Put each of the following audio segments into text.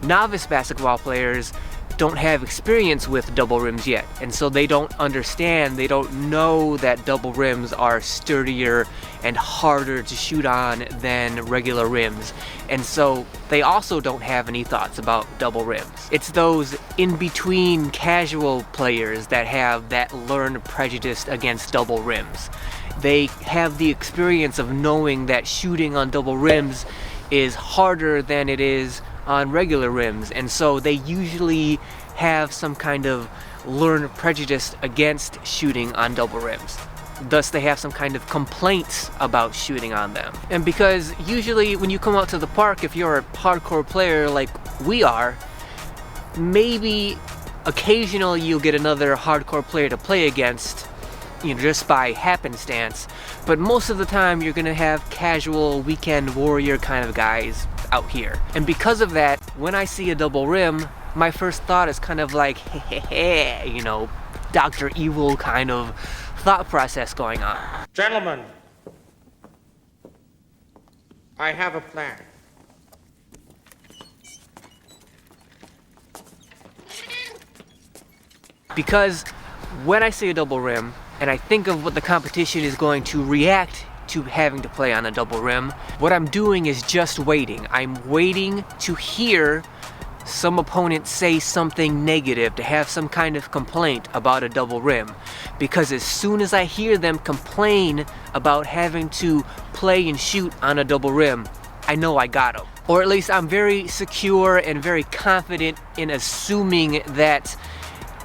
novice basketball players don't have experience with double rims yet, and so they don't understand, they don't know that double rims are sturdier and harder to shoot on than regular rims, and so they also don't have any thoughts about double rims. It's those in-between casual players that have that learned prejudice against double rims. They have the experience of knowing that shooting on double rims is harder than it is on regular rims, and so they usually have some kind of learned prejudice against shooting on double rims. Thus they have some kind of complaints about shooting on them. And because usually when you come out to the park, if you're a hardcore player like we are, maybe occasionally you'll get another hardcore player to play against, you know, just by happenstance, but most of the time you're gonna have casual weekend warrior kind of guys out here. And because of that, when I see a double rim, my first thought is kind of like, hey, you know, Dr. Evil kind of thought process going on. Gentlemen, I have a plan. Because when I see a double rim, and I think of what the competition is going to react to having to play on a double rim, what I'm doing is just waiting. I'm waiting to hear some opponent say something negative, to have some kind of complaint about a double rim. Because as soon as I hear them complain about having to play and shoot on a double rim, I know I got them. Or at least I'm very secure and very confident in assuming that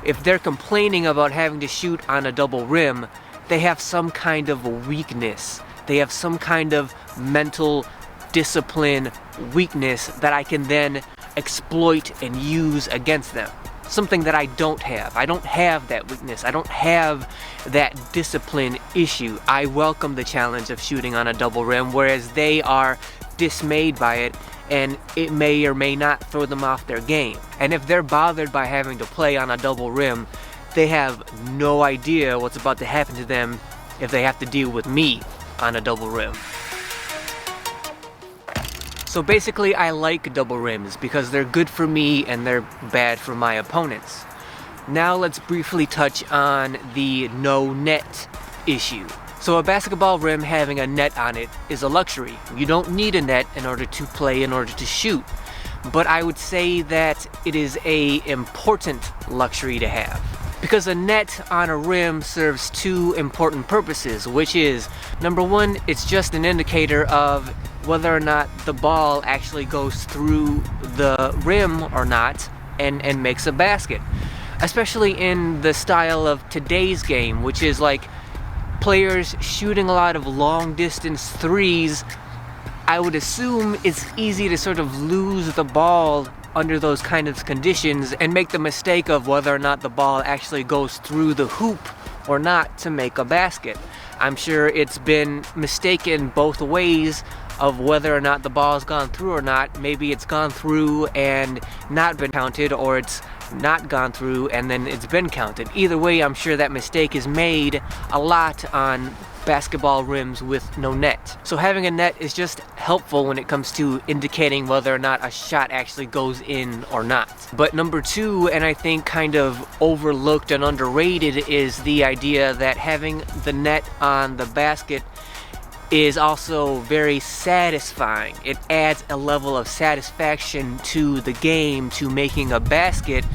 if they're complaining about having to shoot on a double rim, they have some kind of weakness. They have some kind of mental discipline weakness that I can then exploit and use against them. Something that I don't have. I don't have that weakness. I don't have that discipline issue. I welcome the challenge of shooting on a double rim, whereas they are dismayed by it, and it may or may not throw them off their game. And if they're bothered by having to play on a double rim, they have no idea what's about to happen to them if they have to deal with me on a double rim. So basically, I like double rims because they're good for me and they're bad for my opponents. Now let's briefly touch on the no net issue. So a basketball rim having a net on it is a luxury. You don't need a net in order to play, in order to shoot. But I would say that it is an important luxury to have. Because a net on a rim serves two important purposes, which is, number one, it's just an indicator of whether or not the ball actually goes through the rim or not and makes a basket. Especially in the style of today's game, which is like players shooting a lot of long distance threes. I would assume it's easy to sort of lose the ball under those kind of conditions and make the mistake of whether or not the ball actually goes through the hoop or not to make a basket. I'm sure it's been mistaken both ways of whether or not the ball's gone through or not. Maybe it's gone through and not been counted, or it's not gone through and then it's been counted. Either way, I'm sure that mistake is made a lot on basketball rims with no net. So having a net is just helpful when it comes to indicating whether or not a shot actually goes in or not. But number two, and I think kind of overlooked and underrated, is the idea that having the net on the basket is also very satisfying. It adds a level of satisfaction to the game, to making a basket.